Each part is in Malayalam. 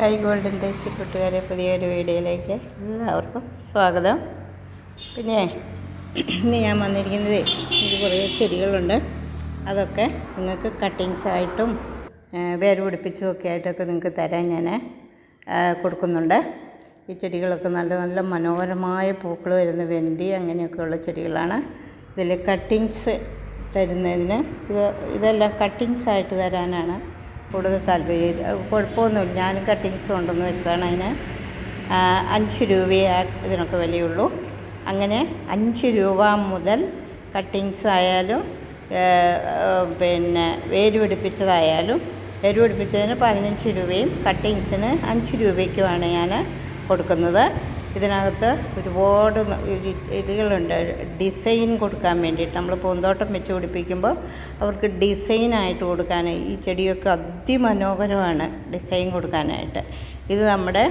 ഹായ് ഗോൾഡൻ ടേസ്റ്റ് കൂട്ടുകാരെ, പുതിയൊരു വീഡിയോയിലേക്ക് എല്ലാവർക്കും സ്വാഗതം. പിന്നെ ഇന്ന് ഞാൻ വന്നിരിക്കുന്നത് ഇത് കുറേ ചെടികളുണ്ട്. അതൊക്കെ നിങ്ങൾക്ക് കട്ടിങ്സ് ആയിട്ടും വേര് പിടിപ്പിച്ചതൊക്കെ ആയിട്ടൊക്കെ നിങ്ങൾക്ക് തരാൻ ഞാൻ കൊടുക്കുന്നുണ്ട്. ഈ ചെടികളൊക്കെ നല്ല നല്ല മനോഹരമായ പൂക്കൾ വരുന്ന വെന്തി അങ്ങനെയൊക്കെയുള്ള ചെടികളാണ്. ഇതിൽ കട്ടിങ്സ് തരുന്നതിന് ഇതെല്ലാം കട്ടിങ്സ് ആയിട്ട് തരാനാണ് കൂടുതൽ താല്പര്യം. കുഴപ്പമൊന്നുമില്ല, ഞാൻ കട്ടിങ്സ് കൊണ്ടുവന്ന് വെച്ചതാണ്. അതിന് 5 രൂപയേ ഇതിനൊക്കെ വിലയുള്ളൂ. അങ്ങനെ 5 രൂപ മുതൽ കട്ടിങ്സ് ആയാലും പിന്നെ വേര് പിടിപ്പിച്ചതായാലും, വേര് പിടിപ്പിച്ചതിന് 15 രൂപയും കട്ടിങ്സിന് 5 രൂപയ്ക്കുമാണ് ഞാൻ കൊടുക്കുന്നത്. ഇതിനകത്ത് ഒരുപാട് ഇതുകളുണ്ട്. ഡിസൈൻ കൊടുക്കാൻ വേണ്ടിയിട്ട് നമ്മൾ പൂന്തോട്ടം വെച്ച് പിടിപ്പിക്കുമ്പോൾ അവർക്ക് ഡിസൈനായിട്ട് കൊടുക്കാൻ ഈ ചെടിയൊക്കെ അതിമനോഹരമാണ് ഡിസൈൻ കൊടുക്കാനായിട്ട്. ഇത് നമ്മുടെ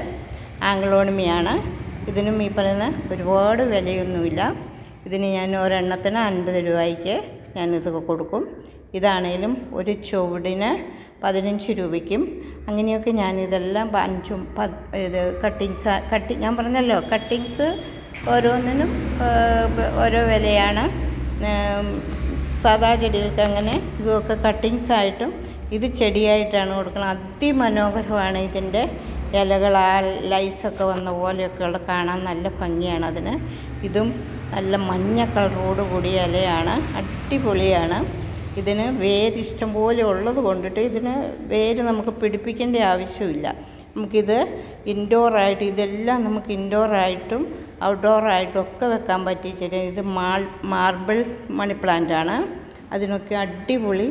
ആംഗ്ലോണിമയാണ്. ഇതിനും ഈ പറയുന്ന ഒരുപാട് വിലയൊന്നുമില്ല. ഇതിന് ഞാൻ ഒരെണ്ണത്തിന് 50 രൂപയ്ക്ക് ഞാനിതൊക്കെ കൊടുക്കും. ഇതാണേലും ഒരു ചുവടിന് 15 രൂപയ്ക്കും അങ്ങനെയൊക്കെ ഞാനിതെല്ലാം 5ഉം ഇത് ഞാൻ പറഞ്ഞല്ലോ, കട്ടിങ്സ് ഓരോന്നിനും ഓരോ വിലയാണ്. സാധാ ചെടികൾക്ക് അങ്ങനെ ഇതൊക്കെ കട്ടിങ്സ് ആയിട്ടും ഇത് ചെടിയായിട്ടാണ് കൊടുക്കുന്നത്. അതിമനോഹരമാണ് ഇതിൻ്റെ ഇലകൾ. ആ ലൈസൊക്കെ വന്ന പോലെയൊക്കെയുള്ള കാണാൻ നല്ല ഭംഗിയാണ് അതിന്. ഇതും നല്ല മഞ്ഞ കളറോട് കൂടിയ ഇലയാണ്, അടിപൊളിയാണ്. ഇതിന് വേര് ഇഷ്ടം പോലെ ഉള്ളത് കൊണ്ടിട്ട് ഇതിന് വേര് നമുക്ക് പിടിപ്പിക്കേണ്ട ആവശ്യമില്ല. നമുക്കിത് ഇൻഡോറായിട്ട്, ഇതെല്ലാം നമുക്ക് ഇൻഡോറായിട്ടും ഔട്ട്ഡോറായിട്ടും ഒക്കെ വെക്കാൻ പറ്റിയ ചെടി. ഇത് മാർബിൾ മണി പ്ലാന്റാണ്. അതിനൊക്കെ അടിപൊളി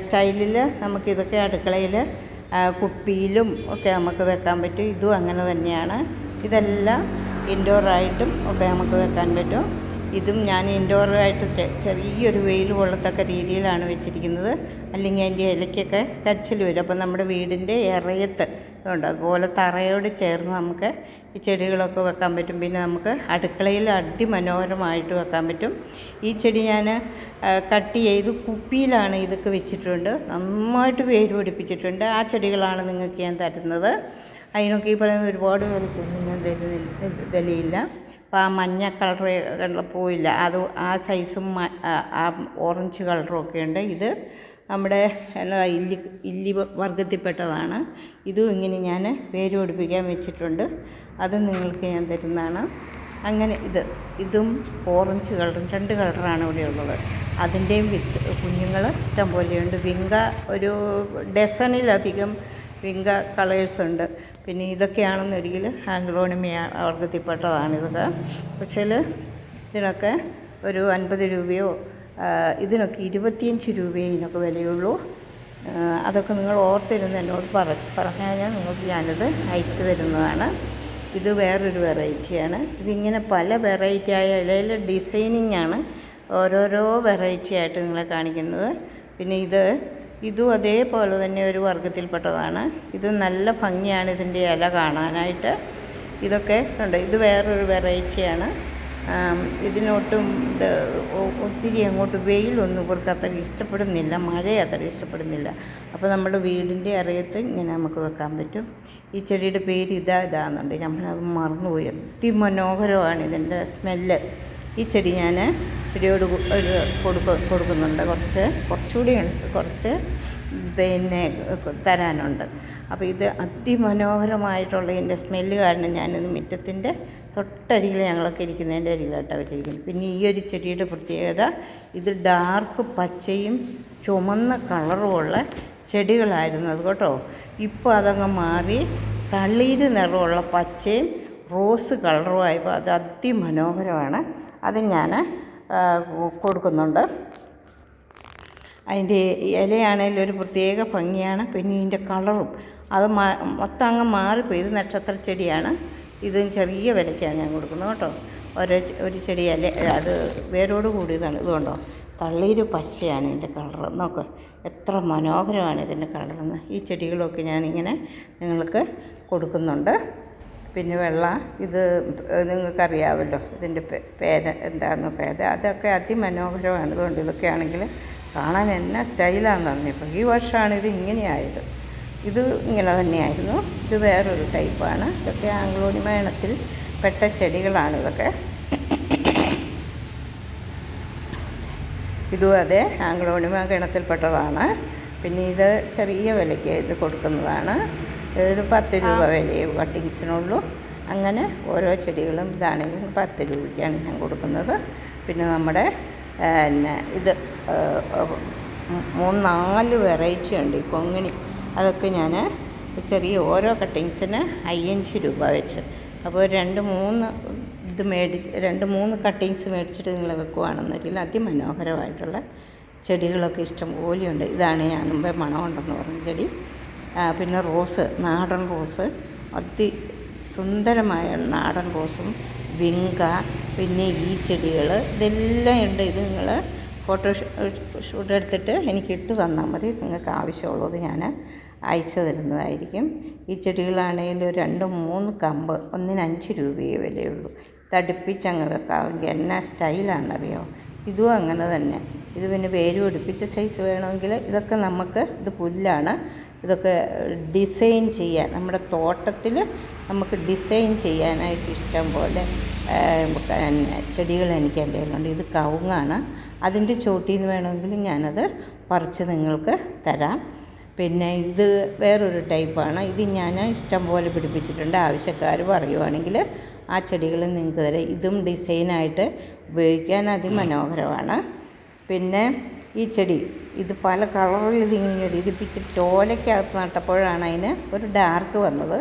സ്റ്റൈലിൽ നമുക്കിതൊക്കെ അടുക്കളയിൽ കുപ്പിയിലും ഒക്കെ നമുക്ക് വെക്കാൻ പറ്റും. ഇതും അങ്ങനെ തന്നെയാണ്. ഇതെല്ലാം ഇൻഡോറായിട്ടും ഒക്കെ നമുക്ക് വെക്കാൻ പറ്റും. ഇതും ഞാൻ ഇൻഡോറായിട്ട് ചെറിയൊരു വെയിൽ കൊള്ളത്തക്ക രീതിയിലാണ് വെച്ചിരിക്കുന്നത്. അല്ലെങ്കിൽ അതിൻ്റെ ഇലയ്ക്കൊക്കെ കരിച്ചിൽ വരും. അപ്പം നമ്മുടെ വീടിൻ്റെ ഇറയത്ത് ഉണ്ട്, അതുപോലെ തറയോട് ചേർന്ന് നമുക്ക് ഈ ചെടികളൊക്കെ വെക്കാൻ പറ്റും. പിന്നെ നമുക്ക് അടുക്കളയിൽ അതിമനോഹരമായിട്ട് വെക്കാൻ പറ്റും. ഈ ചെടി ഞാൻ കട്ട് ചെയ്ത് കുപ്പിയിലാണ് ഇതൊക്കെ വെച്ചിട്ടുണ്ട്. നന്നായിട്ട് വേര് പിടിപ്പിച്ചിട്ടുണ്ട്. ആ ചെടികളാണ് നിങ്ങൾക്ക് ഞാൻ തരുന്നത്. അതിനൊക്കെ ഈ പറയുന്ന ഒരുപാട് വിലയില്ല. അപ്പോൾ ആ മഞ്ഞ കളർ പോയില്ല, അത് ആ സൈസും ആ ഓറഞ്ച് കളറും ഒക്കെ ഉണ്ട്. ഇത് നമ്മുടെ എന്നതാ ഇല്ലി വർഗത്തിൽപ്പെട്ടതാണ്. ഇതും ഇങ്ങനെ ഞാൻ വേര് പിടിപ്പിക്കാൻ വെച്ചിട്ടുണ്ട്. അത് നിങ്ങൾക്ക് ഞാൻ തരുന്നതാണ്. അങ്ങനെ ഇതും ഓറഞ്ച് കളറും 2 കളറാണ് ഇവിടെ ഉള്ളത്. അതിൻ്റെയും കുഞ്ഞുങ്ങൾ ഇഷ്ടം പോലെയുണ്ട്. വിങ്ക ഒരു ഡസണിലധികം വിങ്ക കളേഴ്സ് ഉണ്ട്. പിന്നെ ഇതൊക്കെയാണെന്നൊരിക്കൽ ആംഗ്ലോണിമിയ വർഗത്തിൽപ്പെട്ടതാണ് ഇതൊക്കെ. പക്ഷേ ഇതിനൊക്കെ ഒരു 50 രൂപയോ ഇതിനൊക്കെ 25 രൂപയോ ഇതിനൊക്കെ വിലയുള്ളൂ. അതൊക്കെ നിങ്ങൾ ഓർത്തിരുന്ന് എന്നോട് പറഞ്ഞാൽ നിങ്ങൾക്ക് ഞാനത് അയച്ചു തരുന്നതാണ്. ഇത് വേറൊരു വെറൈറ്റിയാണ്. ഇതിങ്ങനെ പല വെറൈറ്റി ആയ ഇലയിൽ ഡിസൈനിങ് ആണ് ഓരോരോ വെറൈറ്റി ആയിട്ട് നിങ്ങളെ കാണിക്കുന്നത്. പിന്നെ ഇതും അതേപോലെ തന്നെ ഒരു വർഗത്തിൽപ്പെട്ടതാണ്. ഇത് നല്ല ഭംഗിയാണ് ഇതിൻ്റെ ഇല കാണാനായിട്ട്. ഇതൊക്കെ ഉണ്ട്. ഇത് വേറൊരു വെറൈറ്റിയാണ്. ഇതിനൊട്ടും ഒത്തിരി അങ്ങോട്ട് വെയിലൊന്നും ഇവർക്ക് അത്ര ഇഷ്ടപ്പെടുന്നില്ല, മഴ അത്ര ഇഷ്ടപ്പെടുന്നില്ല. അപ്പോൾ നമ്മുടെ വീടിൻ്റെ ഇറയത്ത് ഇങ്ങനെ നമുക്ക് വെക്കാൻ പറ്റും. ഈ ചെടിയുടെ പേര് ഇതാണെന്നുണ്ട്, നമ്മളത് മറന്നുപോയി. അതിമനോഹരമാണ് ഇതിൻ്റെ സ്മെല്ല്. ഈ ചെടി ഞാൻ ചെടിയോട് കൊടുക്കുന്നുണ്ട്. കുറച്ച് പിന്നെ തരാനുണ്ട്. അപ്പോൾ ഇത് അതിമനോഹരമായിട്ടുള്ള ഇതിൻ്റെ സ്മെല്ല് കാരണം ഞാനിത് മുറ്റത്തിൻ്റെ തൊട്ടരികിൽ ഞങ്ങളൊക്കെ ഇരിക്കുന്നതിൻ്റെ അരികിലായിട്ടാണ് വെച്ചിരിക്കുന്നത്. പിന്നെ ഈ ഒരു ചെടിയുടെ പ്രത്യേകത, ഇത് ഡാർക്ക് പച്ചയും ചുമന്ന കളറുമുള്ള ചെടികളായിരുന്നു അത് കേട്ടോ. ഇപ്പോൾ അതങ്ങ് മാറി തളിര് നിറമുള്ള പച്ചയും റോസ് കളറുമായപ്പോൾ അത് അതിമനോഹരമാണ്. അത് ഞാൻ കൊടുക്കുന്നുണ്ട്. അതിൻ്റെ ഇലയാണെങ്കിലും ഒരു പ്രത്യേക ഭംഗിയാണ്. പിന്നെ ഇതിൻ്റെ കളറും അത് മൊത്തം അങ്ങ് മാറിപ്പോയി. ഇത് നക്ഷത്ര ചെടിയാണ്. ഇതും ചെറിയ വിലയ്ക്കാണ് ഞാൻ കൊടുക്കുന്നത് കേട്ടോ. ഒരു ചെടി ഇല അത് വേരോട് കൂടിയതാണ്. ഇതുകൊണ്ടോ തളിര് പച്ചയാണ് ഇതിൻ്റെ കളറ്. നോക്ക് എത്ര മനോഹരമാണ് ഇതിൻ്റെ കളറെന്ന്. ഈ ചെടികളൊക്കെ ഞാനിങ്ങനെ നിങ്ങൾക്ക് കൊടുക്കുന്നുണ്ട്. പിന്നെ ഇത് നിങ്ങൾക്കറിയാമല്ലോ ഇതിൻ്റെ പേര് എന്താണെന്നൊക്കെ. അതൊക്കെ അതിമനോഹരമാണ്. അതുകൊണ്ട് ഇതൊക്കെ ആണെങ്കിൽ കാണാൻ എന്നാ സ്റ്റൈലാണെന്ന് പറഞ്ഞപ്പോൾ ഈ വർഷമാണ് ഇത് ഇങ്ങനെയായത്. ഇത് ഇങ്ങനെ തന്നെയായിരുന്നു. ഇത് വേറൊരു ടൈപ്പാണ്. ഇതൊക്കെ ആംഗ്ലോണിമ ഇനത്തിൽ പെട്ട ചെടികളാണ് ഇതൊക്കെ. ഇതും അതെ ആംഗ്ലോണിമ ഗണത്തിൽപ്പെട്ടതാണ്. പിന്നെ ഇത് ചെറിയ വിലയ്ക്ക് ഇത് കൊടുക്കുന്നതാണ്. ഇതൊരു 10 രൂപ വിലയെ കട്ടിങ്സിനുള്ളൂ. അങ്ങനെ ഓരോ ചെടികളും ഇതാണെങ്കിലും 10 രൂപയ്ക്കാണ് ഞാൻ കൊടുക്കുന്നത്. പിന്നെ നമ്മുടെ ഇത് 3-4 വെറൈറ്റി ഉണ്ട് ഈ കൊങ്ങിണി. അതൊക്കെ ഞാൻ ചെറിയ ഓരോ കട്ടിങ്സിന് 5 രൂപ വെച്ച്. അപ്പോൾ 2-3 ഇത് മേടിച്ച് 2-3 കട്ടിങ്സ് മേടിച്ചിട്ട് നിങ്ങൾ വെക്കുകയാണെന്നുണ്ടെങ്കിൽ അതിമനോഹരമായിട്ടുള്ള ചെടികളൊക്കെ ഇഷ്ടം പോലെയുണ്ട്. ഇതാണ് ഞാൻ മുമ്പേ മണമുണ്ടെന്ന് പറഞ്ഞ ചെടി. പിന്നെ റോസ്, നാടൻ റോസ്, സുന്ദരമായ നാടൻ റോസും വിങ്ക, പിന്നെ ഈ ചെടികൾ ഇതെല്ലാം ഉണ്ട്. ഇത് നിങ്ങൾ ഫോട്ടോഷൂട്ട് എടുത്തിട്ട് എനിക്ക് ഇട്ട് തന്നാൽ മതി. നിങ്ങൾക്ക് ആവശ്യമുള്ളത് ഞാൻ അയച്ചു തരുന്നതായിരിക്കും. ഈ ചെടികളാണെങ്കിൽ 2-3 കമ്പ് ഒന്നിന് 5 രൂപയേ വിലയുള്ളൂ. തടുപ്പിച്ചങ്ങ് വെക്കാമെങ്കിൽ എന്നാ സ്റ്റൈലാണെന്നറിയോ. ഇതും അങ്ങനെ തന്നെ. ഇത് പിന്നെ വേര് പിടിപ്പിച്ച സൈസ് വേണമെങ്കിൽ ഇതൊക്കെ ഇത് പുല്ലാണ്. ഇതൊക്കെ ഡിസൈൻ ചെയ്യാൻ നമ്മുടെ തോട്ടത്തിൽ നമുക്ക് ഡിസൈൻ ചെയ്യാനായിട്ട് ഇഷ്ടം പോലെ ചെടികൾ എനിക്ക് എൻ്റെ കയ്യിലുണ്ട്. ഇത് കവുങ്ങാണ്. അതിൻ്റെ ചോട്ടിൽ നിന്ന് വേണമെങ്കിൽ ഞാനത് പറിച്ച് നിങ്ങൾക്ക് തരാം. പിന്നെ ഇത് വേറൊരു ടൈപ്പാണ്. ഇത് ഞാൻ ഇഷ്ടം പോലെ പിടിപ്പിച്ചിട്ടുണ്ട്. ആവശ്യക്കാർ പറയുവാണെങ്കിൽ ആ ചെടികൾ നിങ്ങൾക്ക് തരാം. ഇതും ഡിസൈനായിട്ട് ഉപയോഗിക്കാൻ അതിമനോഹരമാണ്. പിന്നെ ഈ ചെടി ഇത് പല കളറിൽ ഇതിങ്ങനെ ഇതിപ്പിച്ച് ചോലയ്ക്കകത്ത് നട്ടപ്പോഴാണ് അതിന് ഒരു ഡാർക്ക് വന്നത്.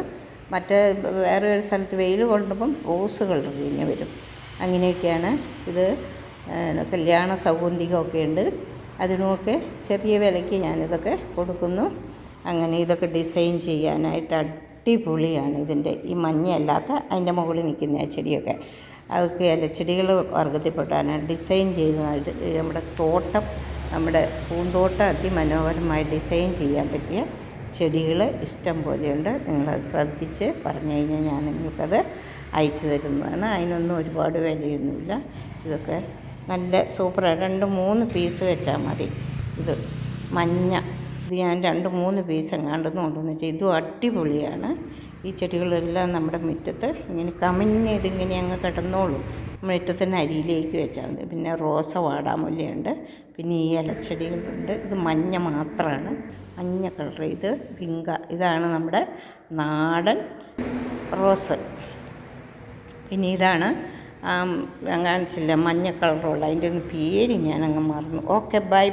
വേറെ ഒരു സ്ഥലത്ത് വെയിൽ കൊണ്ടപ്പം റോസ് കളർ ഇങ്ങനെ വരും. അങ്ങനെയൊക്കെയാണ്. ഇത് കല്യാണ സൗഗന്ധികമൊക്കെ ഉണ്ട്. അതിനുമൊക്കെ ചെറിയ വിലയ്ക്ക് ഞാനിതൊക്കെ കൊടുക്കുന്നു. അങ്ങനെ ഇതൊക്കെ ഡിസൈൻ ചെയ്യാനായിട്ട് അടിപൊളിയാണ്. ഇതിൻ്റെ ഈ മഞ്ഞയല്ലാത്ത അതിൻ്റെ മുകളിൽ നിൽക്കുന്ന ചെടിയൊക്കെ അതൊക്കെ ഇലച്ചെടികൾ വർഗ്ഗത്തിൽപ്പെട്ടാണ്. ഡിസൈൻ ചെയ്യുന്നതായിട്ട് നമ്മുടെ പൂന്തോട്ടം അതിമനോഹരമായി ഡിസൈൻ ചെയ്യാൻ പറ്റിയ ചെടികൾ ഇഷ്ടം പോലെയുണ്ട്. നിങ്ങളത് ശ്രദ്ധിച്ച് പറഞ്ഞു കഴിഞ്ഞാൽ ഞാൻ നിങ്ങൾക്കത് അയച്ചു തരുന്നതാണ്. അതിനൊന്നും ഒരുപാട് വിലയൊന്നുമില്ല. ഇതൊക്കെ നല്ല സൂപ്പറാണ്. 2-3 പീസ് വെച്ചാൽ മതി. ഇത് മഞ്ഞ, ഇത് ഞാൻ 2-3 പീസ് എങ്ങാണ്ടെന്ന് കൊണ്ടുവന്ന് വെച്ചാൽ ഇതും അടിപൊളിയാണ്. ഈ ചെടികളെല്ലാം നമ്മുടെ മുറ്റത്ത് ഇങ്ങനെ കമിഞ്ഞ് ഇതിങ്ങനെ അങ്ങ് കിടന്നോളും. മുറ്റത്തിന് അരിയിലേക്ക് വെച്ചാൽ മതി. പിന്നെ റോസ, വാടാമുല്ലയുണ്ട്. പിന്നെ ഈ ഇലച്ചെടികളുണ്ട്. ഇത് മഞ്ഞ മാത്രമാണ്, മഞ്ഞ കളർ. ഇത് പിങ്ക. ഇതാണ് നമ്മുടെ നാടൻ റോസ്. പിന്നെ ഇതാണ് ഞാൻ കാണിച്ചില്ല മഞ്ഞ കളറുള്ള, അതിൻ്റെ ഒന്ന് പേര് ഞാനങ്ങ് മറന്നു. Okay, by.